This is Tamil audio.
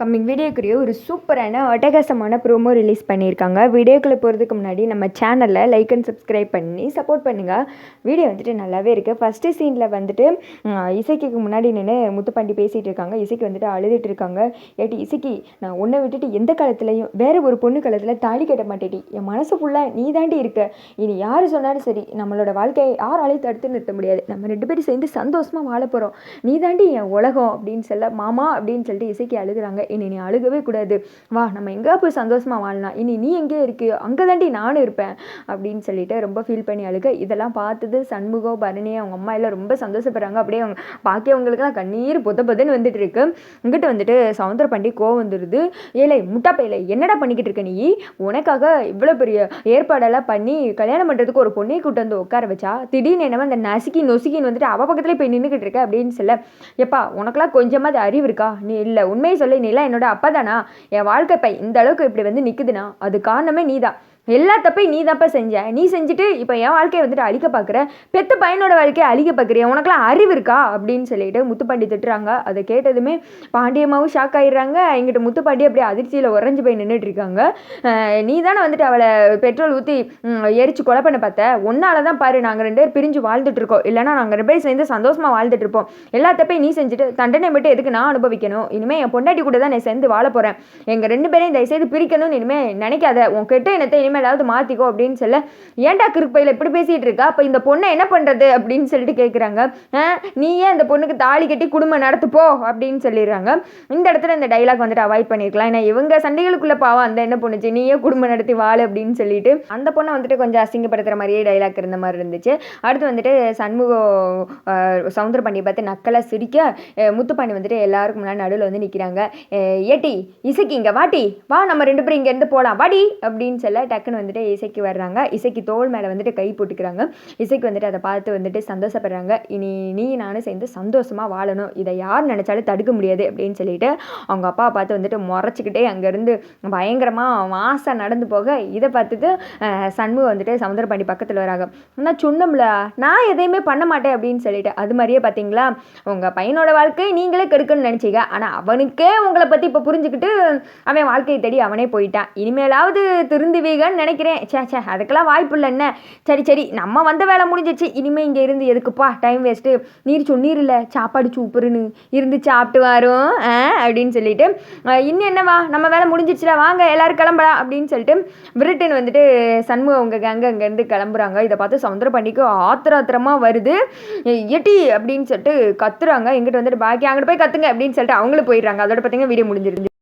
கம்மிங் வீடியோக்குரிய ஒரு சூப்பரான அட்டகாசமான ப்ரோமோ ரிலீஸ் பண்ணியிருக்காங்க. வீடியோக்குள்ளே போகிறதுக்கு முன்னாடி நம்ம சேனலில் லைக் அண்ட் சப்ஸ்கிரைப் பண்ணி சப்போர்ட் பண்ணுங்கள். வீடியோ வந்துட்டு நல்லாவே இருக்குது. ஃபஸ்ட்டு சீனில் வந்துட்டு இசைக்கு முன்னாடி நின்று முத்துப்பாண்டி பேசிகிட்டு இருக்காங்க. இசைக்கு வந்துட்டு அழுதுட்டு இருக்காங்க. ஏட்டி இசைக்கு, நான் உன்னை விட்டுட்டு எந்த காலத்துலையும் வேறு ஒரு பொண்ணு காலத்தில் தாலி கட்ட மாட்டேடி, என் மனசு ஃபுல்லாக நீ தாண்டி இருக்க. இனி யார் சொன்னாலும் சரி, நம்மளோட வாழ்க்கையை யாராலையும் தடுத்து நிறுத்த முடியாது. நம்ம 2 பேரும் சேர்ந்து சந்தோஷமாக வாழ போகிறோம். நீ தாண்டி என் உலகம் அப்படின்னு சொல்ல மாமா அப்படின்னு சொல்லிட்டு இசைக்கு அழுகுறாங்க. இனி நீ அழுகவே கூடாது, வா நம்ம எங்கே போய் சந்தோஷமாக வாழலாம், இனி நீ எங்கே இருக்கு, அங்கே தாண்டி நானும் இருப்பேன் அப்படின்னு சொல்லிட்டு ரொம்ப ஃபீல் பண்ணி அழுக. இதெல்லாம் பார்த்தது சண்முகம், பரணி, அவங்க அம்மா எல்லாம் ரொம்ப சந்தோஷப்படுறாங்க. அப்படியே அவங்க பாக்கியவங்களுக்குலாம் கண்ணீர் பொதுன்னு வந்துட்டு இருக்கு. இங்கிட்ட வந்துட்டு சவுந்தரபாண்டி கோவம் வந்துடுது. ஏழை முட்டா பையில என்னடா பண்ணிக்கிட்டு இருக்க நீ, உனக்காக இவ்வளோ பெரிய ஏற்பாடெல்லாம் பண்ணி கல்யாணம் பண்ணுறதுக்கு ஒரு பொண்ணை கூட்டு வந்து உட்கார வச்சா, திடீர்னு என்னவோ அந்த நொசுக்கின்னு வந்துட்டு அவள் பக்கத்துலேயே போய் நின்றுக்கிட்டு இருக்க அப்படின்னு சொல்ல, எப்பா உனக்கெல்லாம் கொஞ்சமாவது அறிவு இருக்கா, நீ இல்லை உண்மையை சொல்லி நீலாம் என்னோட அப்பா தானா, என் வாழ்க்கை இப்போ இந்த அளவுக்கு இப்படி வந்து நிற்குதுன்னா அது காரணமே நீ தான். எல்லா தப்பையும் நீ தாப்பா செஞ்ச. நீ செஞ்சுட்டு இப்போ என் வாழ்க்கையை வந்துட்டு அழிக்க பார்க்குற, பெத்த பையனோட வாழ்க்கையை அழிக்க பார்க்குறிய, உனக்குலாம் அறிவு இருக்கா அப்படின்னு சொல்லிட்டு முத்துப்பாண்டி திட்டுறாங்க. அதை கேட்டதுமே பாண்டியம்மாவும் ஷாக் ஆகிடுறாங்க. எங்கிட்ட முத்துப்பாண்டி அப்படியே அதிர்ச்சியில் உறைஞ்சி போய் நின்றுட்டு இருக்காங்க. நீ தானே வந்துட்டு அவளை பெட்ரோல் ஊற்றி எரிச்சு கொலை பண்ண பார்த்த, ஒன்னால தான் பாரு நாங்கள் 2 பேர் பிரிஞ்சு வாழ்ந்துட்டு இருக்கோம், இல்லைனா நாங்கள் 2 பேர் சேர்ந்து சந்தோஷமாக வாழ்ந்துட்டு இருப்போம். எல்லா தப்பையும் நீ செஞ்சுட்டு தண்டனை மட்டும் எதுக்கு நான் அனுபவிக்கணும், இனிமேல் என் பொண்டாட்டி கூட தான் நான் சேர்ந்து வாழ போகிறேன், எங்கள் 2 பேரையும் தயவுசெய்து பிரிக்கணும்னு இனிமேல் நினைக்காத, உன் கெட்ட இனத்தை இனிமேலாவது மாற்றிக்கோ அப்படின்னு சொல்ல, ஏன்டா கிருப்பையில் இப்படி பேசிகிட்டு இருக்கா, அப்போ இந்த பொண்ணை என்ன பண்ணுறது அப்படின்னு சொல்லிட்டு கேட்குறாங்க. நீ ஏன் அந்த பொண்ணுக்கு தாலி கட்டி குடும்பம் நடத்துப்போ அப்படின்னு சொல்லிடுறாங்க. இந்த இடத்துல இந்த டைலாக் வந்துட்டு அவாய்ட் பண்ணியிருக்கலாம். ஏன்னா இவங்க சண்டைகளுக்குள்ளே பாவம் அந்த என்ன பொண்ணுச்சு, நீயே குடும்பம் நடத்தி வாழு அப்படின்னு சொல்லிட்டு அந்த பொண்ணை வந்துட்டு கொஞ்சம் அசிங்கப்படுத்துகிற மாதிரியே டைலாக் இருந்த மாதிரி இருந்துச்சு. அடுத்து வந்துட்டு சண்முகம் சவுந்தரபாண்டியை பார்த்து நக்கலாக சிரிக்க, முத்துப்பாண்டி வந்துட்டு எல்லாருக்கும் முன்னாடி நடுவில் வந்து நிற்கிறாங்க. ஏட்டி இசைக்கு இங்கே வாட்டி, வா நம்ம 2 பேரும் இங்கேருந்து போகலாம் வாடி அப்படின்னு சொல்ல, டக்குன்னு வந்துட்டு இசைக்கு வர்றாங்க. இசைக்கு தோள் மேலே வந்துட்டு கை போட்டுக்கிறாங்க. இசைக்கு வந்துட்டு அதை பார்த்து வந்துட்டு சந்தோஷப்படுறாங்க. இனி நீ நானும் சேர்ந்து சந்தோஷமாக வாழணும், இதை யார் நினச்சாலும் தடுக்க முடியாது அப்படின்னு சொல்லிட்டு அவங்க அப்பாவை பார்த்து வந்துட்டு முறைச்சிக்கிட்டே அங்கேருந்து பயங்கரமாக மாசம் நடந்து போக, இதை பார்த்துட்டு சண்முகம் வந்துட்டு சவுந்தரபாண்டி பக்கத்தில் வராங்க. ஆனால் சொன்னோம்ல நான் எதையுமே பண்ண மாட்டேன் அப்படின்னு சொல்லிட்டு, அது மாதிரியே பார்த்தீங்களா உங்கள் பையனோட வாழ்க்கை நீங்களே கெடுக்கணும்னு நினச்சிங்க, ஆனால் அவனுக்கே உங்களை பற்றி இப்போ புரிஞ்சுக்கிட்டு அவன் வாழ்க்கையை தேடி அவனே போயிட்டான். இனிமேலாவது திருந்துவீங்கன்னு நினைக்கிறேன். சே அதுக்கெல்லாம் வாய்ப்பு இல்லை. என்ன சரி நம்ம வந்த வேலை முடிஞ்சிச்சு, இனிமேல் இங்கே இருந்து எதுக்குப்பா டைம் வேஸ்ட்டு, நீர் சொன்னீர்ல சாப்பாடு சூப்பருன்னு இருந்து சாப்பிட்டு வரோம் அப்படின்னு சொல்லிட்டு, இன்னும் என்னவா நம்ம வேலை முடிஞ்சிச்சுல வாங்க எல்லாரும் கிளம்பலாம் அப்படின்னு சொல்லிட்டு பிரிட்டன் வந்துட்டு சண்முகம் அவங்க கேங்க அங்கேருந்து கிளம்புறாங்க. இதை பார்த்து சவுந்தரபாண்டிக்கு ஆத்திரமாக வருது. எட்டி அப்படின்னு சொல்லிட்டு கத்துறாங்க. எங்கிட்ட வந்துட்டு பாக்கி அங்கிட்டு போய் கத்துங்க அப்படின்னு சொல்லிட்டு அவங்களும் போயிடுறாங்க. அதோட பார்த்தீங்கன்னா வீடியோ முடிஞ்சிருந்து.